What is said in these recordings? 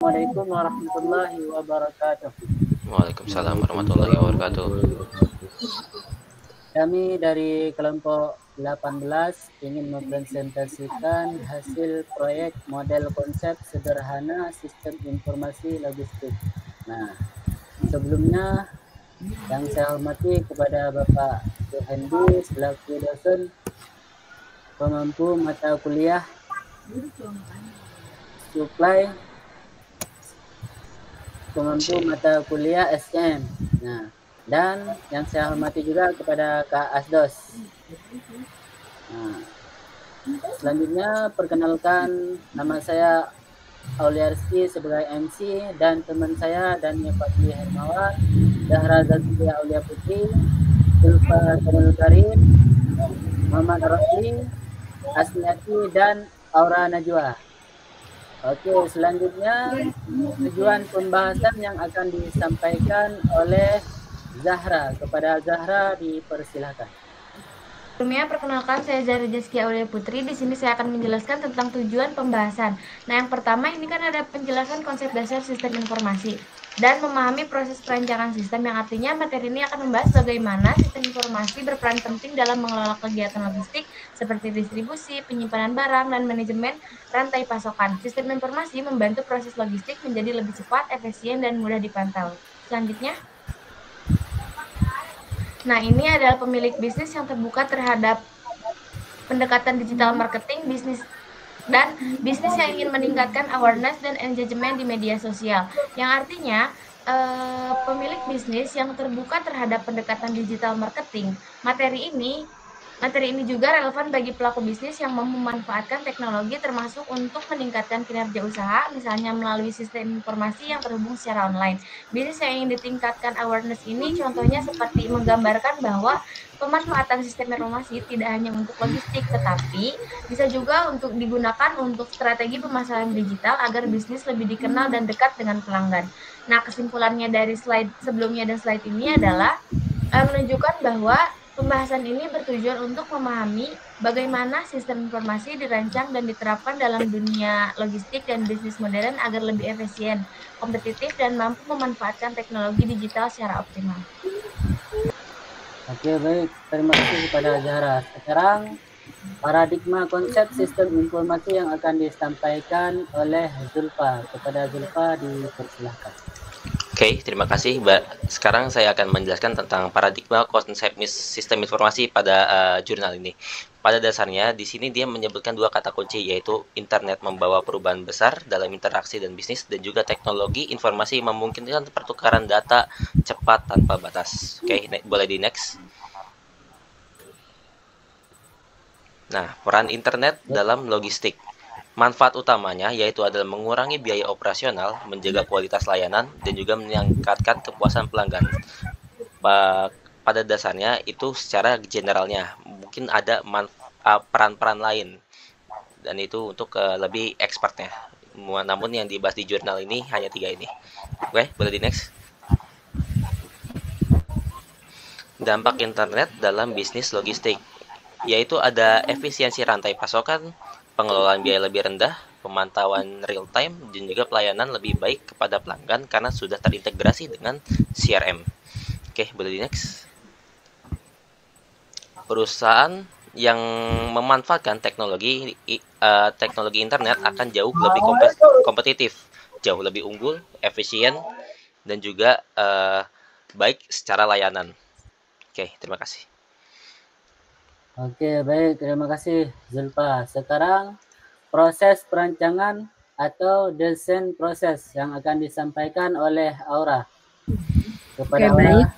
Assalamualaikum warahmatullahi wabarakatuh. Waalaikumsalam warahmatullahi wabarakatuh. Kami dari kelompok 18 ingin mempresentasikan hasil proyek model konsep sederhana sistem informasi logistik. Nah, sebelumnya yang saya hormati kepada Bapak Hendi selaku dosen pemampu mata kuliah supply mata kuliah SM. Nah, dan yang saya hormati juga kepada Kak Asdos. Nah, selanjutnya perkenalkan, nama saya Auliarski sebagai MC dan teman saya Dani Fadli Hermawan, Zahra Zazkia Aulia Putri, Zulfa Kanul Karim, Muhammad Rosli, Asmiati, dan Aura Najwa. Oke, selanjutnya tujuan pembahasan yang akan disampaikan oleh Zahra. Kepada Zahra dipersilakan. Sebelumnya, perkenalkan saya Zahra Zazkia Aulia Putri. Di sini saya akan menjelaskan tentang tujuan pembahasan. Nah, yang pertama ini kan ada penjelasan konsep dasar sistem informasi dan memahami proses perancangan sistem, yang artinya materi ini akan membahas bagaimana sistem informasi berperan penting dalam mengelola kegiatan logistik seperti distribusi, penyimpanan barang, dan manajemen rantai pasokan. Sistem informasi membantu proses logistik menjadi lebih cepat, efisien, dan mudah dipantau. Selanjutnya, nah, ini adalah pemilik bisnis yang terbuka terhadap pendekatan digital marketing, bisnis yang ingin meningkatkan awareness dan engagement di media sosial. Yang artinya, pemilik bisnis yang terbuka terhadap pendekatan digital marketing. Materi ini juga relevan bagi pelaku bisnis yang mau memanfaatkan teknologi termasuk untuk meningkatkan kinerja usaha, misalnya melalui sistem informasi yang terhubung secara online. Bisnis yang ingin ditingkatkan awareness ini contohnya seperti menggambarkan bahwa pemanfaatan sistem informasi tidak hanya untuk logistik, tetapi bisa juga untuk digunakan untuk strategi pemasaran digital agar bisnis lebih dikenal dan dekat dengan pelanggan. Nah, kesimpulannya dari slide sebelumnya dan slide ini adalah menunjukkan bahwa pembahasan ini bertujuan untuk memahami bagaimana sistem informasi dirancang dan diterapkan dalam dunia logistik dan bisnis modern agar lebih efisien, kompetitif, dan mampu memanfaatkan teknologi digital secara optimal. Oke, baik. Terima kasih kepada Zahra. Sekarang paradigma konsep sistem informasi yang akan disampaikan oleh Zulfa. Kepada Zulfa dipersilahkan. Oke, terima kasih, Mbak. Sekarang saya akan menjelaskan tentang paradigma konsep sistem informasi pada jurnal ini. Pada dasarnya, di sini dia menyebutkan dua kata kunci, yaitu internet membawa perubahan besar dalam interaksi dan bisnis, dan juga teknologi informasi memungkinkan pertukaran data cepat tanpa batas. Oke, boleh di next. Nah, peran internet dalam logistik. Manfaat utamanya yaitu adalah mengurangi biaya operasional, menjaga kualitas layanan, dan juga meningkatkan kepuasan pelanggan. Pada dasarnya itu secara generalnya, mungkin ada peran-peran lain, dan itu untuk lebih expertnya. Namun yang dibahas di jurnal ini hanya 3 ini. Oke, boleh di next. Dampak internet dalam bisnis logistik, yaitu ada efisiensi rantai pasokan, pengelolaan biaya lebih rendah, pemantauan real time, dan juga pelayanan lebih baik kepada pelanggan karena sudah terintegrasi dengan CRM. Oke, boleh di next. Perusahaan yang memanfaatkan teknologi internet akan jauh lebih kompetitif, jauh lebih unggul, efisien, dan juga baik secara layanan. Oke, terima kasih. Oke, baik. Terima kasih, Zulfa. Sekarang proses perancangan atau desain proses yang akan disampaikan oleh Aura. Kepada Aura,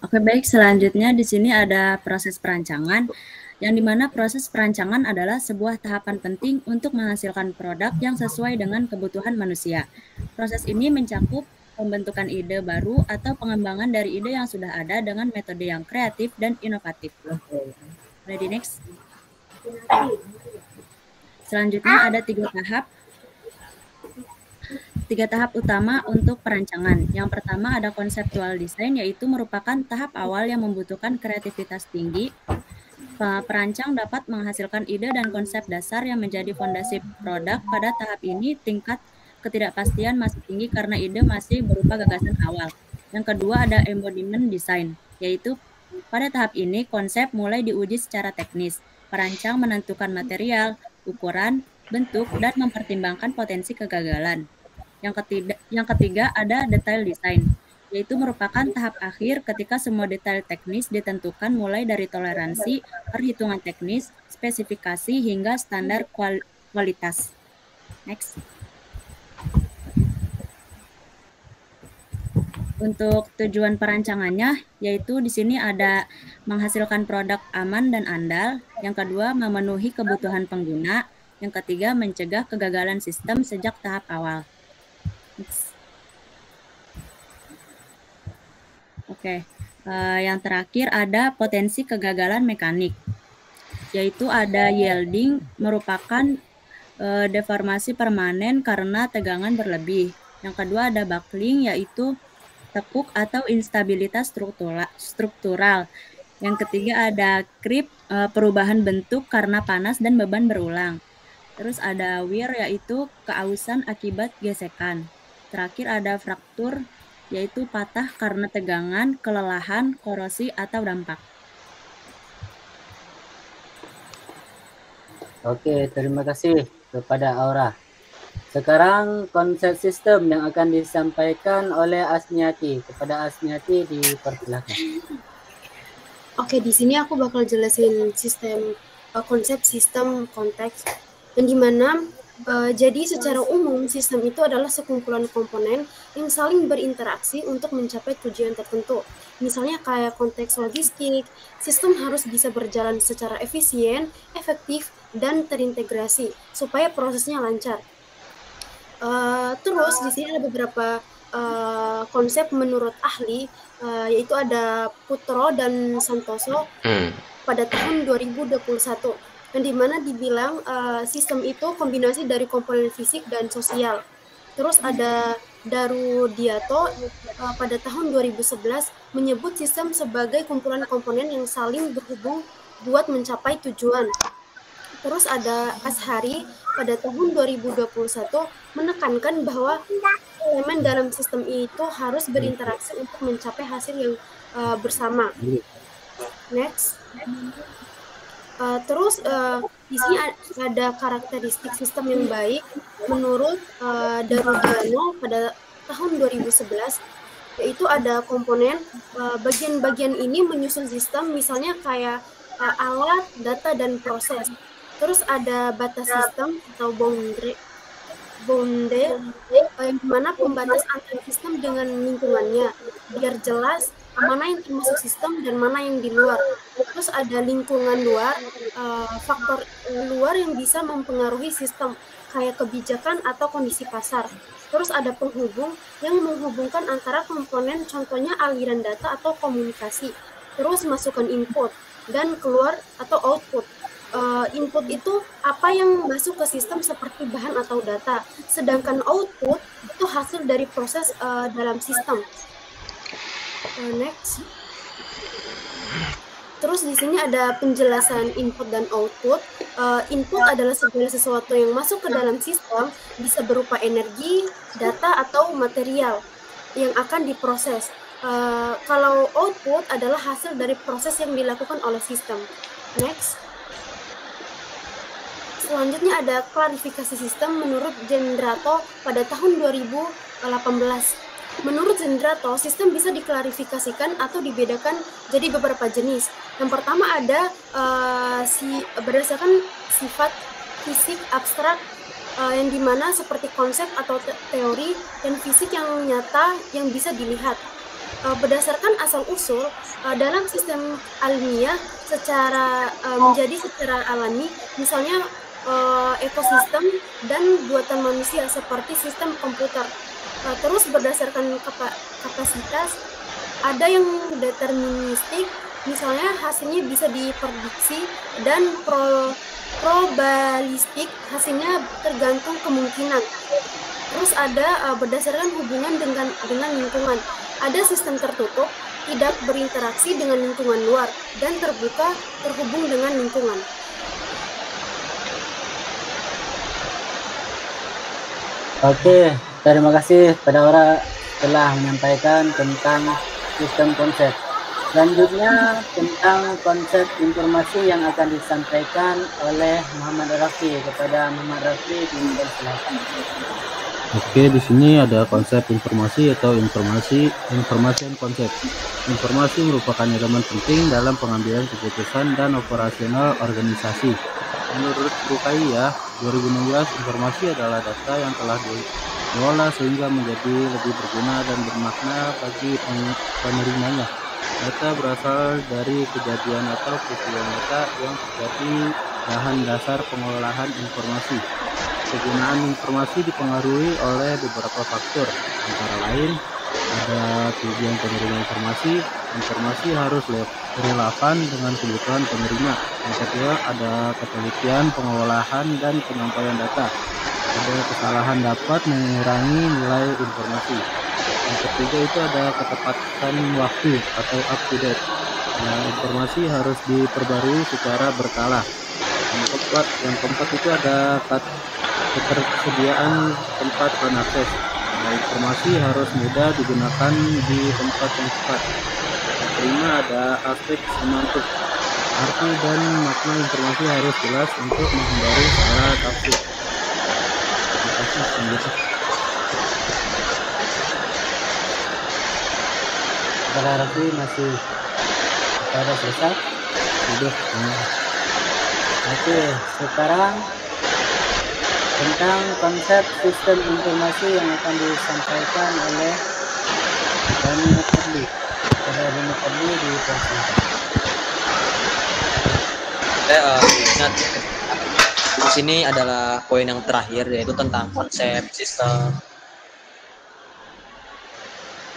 Oke, baik. Selanjutnya di sini ada proses perancangan, yang dimana proses perancangan adalah sebuah tahapan penting untuk menghasilkan produk yang sesuai dengan kebutuhan manusia. Proses ini mencakup pembentukan ide baru atau pengembangan dari ide yang sudah ada dengan metode yang kreatif dan inovatif. Ready, next. Selanjutnya ada 3 tahap. 3 tahap utama untuk perancangan. Yang pertama ada konseptual design, yaitu merupakan tahap awal yang membutuhkan kreativitas tinggi. Perancang dapat menghasilkan ide dan konsep dasar yang menjadi fondasi produk. Pada tahap ini, tingkat ketidakpastian masih tinggi karena ide masih berupa gagasan awal. Yang kedua ada embodiment design, yaitu pada tahap ini konsep mulai diuji secara teknis. Perancang menentukan material, ukuran, bentuk, dan mempertimbangkan potensi kegagalan. Yang ketiga ada detail design, yaitu merupakan tahap akhir ketika semua detail teknis ditentukan mulai dari toleransi, perhitungan teknis, spesifikasi, hingga standar kualitas. Next. Untuk tujuan perancangannya, yaitu di sini ada menghasilkan produk aman dan andal. Yang kedua, memenuhi kebutuhan pengguna. Yang ketiga, mencegah kegagalan sistem sejak tahap awal. Next. Oke, yang terakhir ada potensi kegagalan mekanik, yaitu ada yielding, merupakan deformasi permanen karena tegangan berlebih. Yang kedua ada buckling, yaitu tekuk atau instabilitas struktural. Yang ketiga ada creep, perubahan bentuk karena panas dan beban berulang. Terus ada wear, yaitu keausan akibat gesekan. Terakhir ada fraktur, yaitu patah karena tegangan, kelelahan, korosi, atau dampak. Oke, terima kasih kepada Aura. Sekarang konsep sistem yang akan disampaikan oleh Asmiati. Kepada Asmiati dipersilakan. Oke, di sini aku bakal jelasin konsep sistem konteks, yang dimana jadi secara umum sistem itu adalah sekumpulan komponen yang saling berinteraksi untuk mencapai tujuan tertentu. Misalnya kayak konteks logistik, sistem harus bisa berjalan secara efisien, efektif, dan terintegrasi supaya prosesnya lancar. Terus di sini ada beberapa konsep menurut ahli, yaitu ada Putro dan Santoso pada tahun 2021, yang dimana dibilang sistem itu kombinasi dari komponen fisik dan sosial. Terus ada Darudiato pada tahun 2011 menyebut sistem sebagai kumpulan komponen yang saling berhubung buat mencapai tujuan. Terus ada Ashari pada tahun 2021 menekankan bahwa elemen dalam sistem itu harus berinteraksi untuk mencapai hasil yang bersama. Next. Terus di sini ada karakteristik sistem yang baik menurut Darudiano pada tahun 2011, yaitu ada komponen bagian-bagian ini menyusun sistem, misalnya kayak alat, data, dan proses. Terus ada batas sistem atau boundary, yang dimana pembatas antara sistem dengan lingkungannya, biar jelas mana yang termasuk sistem dan mana yang di luar. Terus ada lingkungan luar, faktor luar yang bisa mempengaruhi sistem, kayak kebijakan atau kondisi pasar. Terus ada penghubung yang menghubungkan antara komponen, contohnya aliran data atau komunikasi. Terus masukkan input dan keluar atau output. Input itu apa yang masuk ke sistem seperti bahan atau data, sedangkan output itu hasil dari proses dalam sistem. Next. Terus di sini ada penjelasan input dan output. Input adalah segala sesuatu yang masuk ke dalam sistem, bisa berupa energi, data, atau material yang akan diproses. Kalau output adalah hasil dari proses yang dilakukan oleh sistem. Next. Selanjutnya ada klarifikasi sistem menurut Zendrato pada tahun 2018. Menurut Zendrato, sistem bisa diklarifikasikan atau dibedakan jadi beberapa jenis. Yang pertama ada berdasarkan sifat fisik abstrak, yang dimana seperti konsep atau teori, dan fisik yang nyata yang bisa dilihat. Berdasarkan asal-usul, dalam sistem alamiah menjadi secara alami, misalnya ekosistem dan buatan manusia seperti sistem komputer. Terus berdasarkan kapasitas, ada yang deterministik, misalnya hasilnya bisa diprediksi, dan probabilistik, hasilnya tergantung kemungkinan. Terus ada berdasarkan hubungan dengan lingkungan. Ada sistem tertutup, tidak berinteraksi dengan lingkungan luar, dan terbuka, terhubung dengan lingkungan. Oke, terima kasih pada Aura telah menyampaikan tentang sistem konsep. Selanjutnya tentang konsep informasi yang akan disampaikan oleh Muhammad Rafi. Kepada Muhammad Rafi, silakan. Oke, di sini ada konsep informasi atau informasi dan konsep. Informasi merupakan elemen penting dalam pengambilan keputusan dan operasional organisasi. Menurut Ruqayyah, 2016, informasi adalah data yang telah diolah sehingga menjadi lebih berguna dan bermakna bagi penerimanya. Data berasal dari kejadian atau peristiwa nyata yang terjadi bahan dasar pengolahan informasi. Penggunaan informasi dipengaruhi oleh beberapa faktor, antara lain ada tujuan penerima informasi. Informasi harus relevan dengan kebutuhan penerima. Yang kedua, ada ketelitian, pengolahan, dan penyampaian data. Ada kesalahan dapat mengurangi nilai informasi. Yang ketiga itu ada ketepatan waktu atau up to date. Nah, informasi harus diperbarui secara berkala. Yang keempat itu ada ketersediaan tempat dan akses. Nah, informasi harus mudah digunakan di tempat yang tepat. Yang kelima ada aspek semantik. Arti dan makna informasi harus jelas untuk menghindari salah tafsir. Terima kasih. Apakah Rafi masih pada selesai? Sudah. Oke, sekarang tentang konsep sistem informasi yang akan disampaikan oleh Bani Fadli. Pada Bani Fadli dipersilakan. Ingat di sini adalah poin yang terakhir, yaitu tentang konsep sistem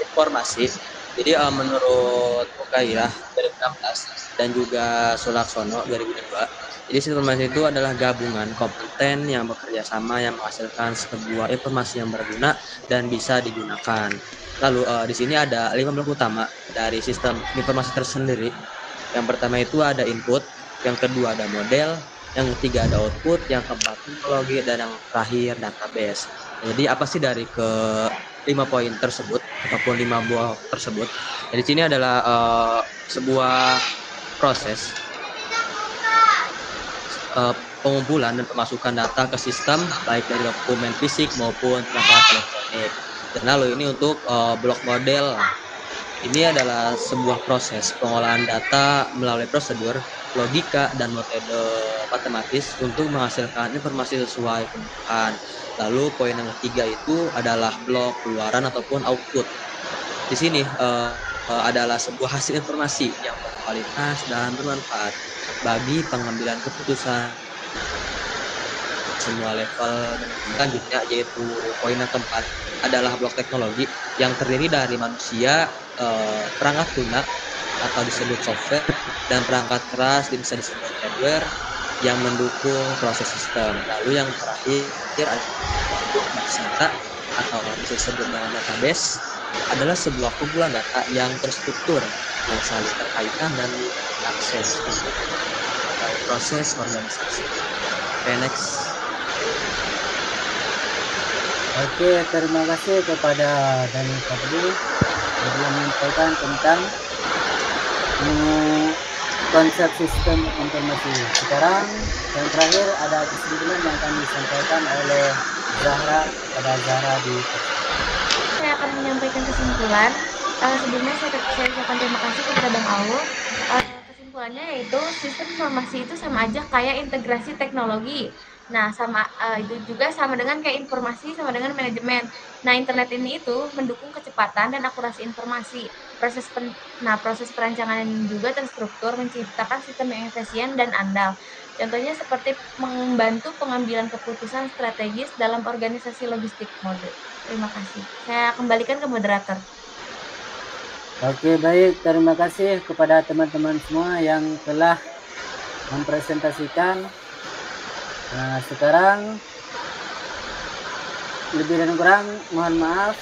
informasi. Jadi menurut Ruqayyah 2016 dan juga Sulaksono 2002, jadi sistem informasi itu adalah gabungan kompeten yang bekerja sama yang menghasilkan sebuah informasi yang berguna dan bisa digunakan. Lalu di sini ada 5 blok utama dari sistem informasi tersendiri. Yang pertama itu ada input, yang kedua ada model, yang ketiga ada output, yang keempat teknologi, dan yang terakhir database. Jadi apa sih dari ke 5 poin tersebut ataupun 5 blok tersebut? Jadi sini adalah sebuah proses pengumpulan dan pemasukan data ke sistem baik dari dokumen fisik maupun perangkat elektronik. Dan lalu ini untuk blok model. Ini adalah sebuah proses pengolahan data melalui prosedur, logika, dan metode matematis untuk menghasilkan informasi sesuai kebutuhan. Lalu poin yang ketiga itu adalah blok keluaran ataupun output. Di sini adalah sebuah hasil informasi yang berkualitas dan bermanfaat bagi pengambilan keputusan semua level. Selanjutnya yaitu poin yang keempat adalah blok teknologi yang terdiri dari manusia, perangkat lunak atau disebut software, dan perangkat keras bisa disebut hardware yang mendukung proses sistem. Lalu yang terakhir adalah data atau bisa disebut dengan database, adalah sebuah kumpulan data yang terstruktur yang saling terkaitan dan diakses dari proses organisasi. Okay, next. Oke, terima kasih kepada Dani Fadli yang menyampaikan tentang konsep sistem informasi. Sekarang yang terakhir ada kesimpulan yang akan disampaikan oleh Zahra. Pada Zahra di Saya akan menyampaikan kesimpulan. Sebelumnya saya ucapkan terima kasih kepada Bang Aul. Kesimpulannya yaitu sistem informasi itu sama aja kayak integrasi teknologi. Nah, itu juga sama dengan kayak informasi sama dengan manajemen. Nah, internet ini itu mendukung kecepatan dan akurasi informasi. Proses perancangan ini juga terstruktur menciptakan sistem yang efisien dan andal. Contohnya seperti membantu pengambilan keputusan strategis dalam organisasi logistik mode. Terima kasih. Saya kembalikan ke moderator. Oke, baik. Terima kasih kepada teman-teman semua yang telah mempresentasikan. Nah, sekarang lebih dan kurang mohon maaf.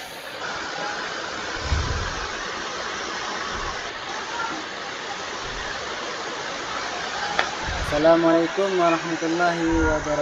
Assalamualaikum warahmatullahi wabarakatuh.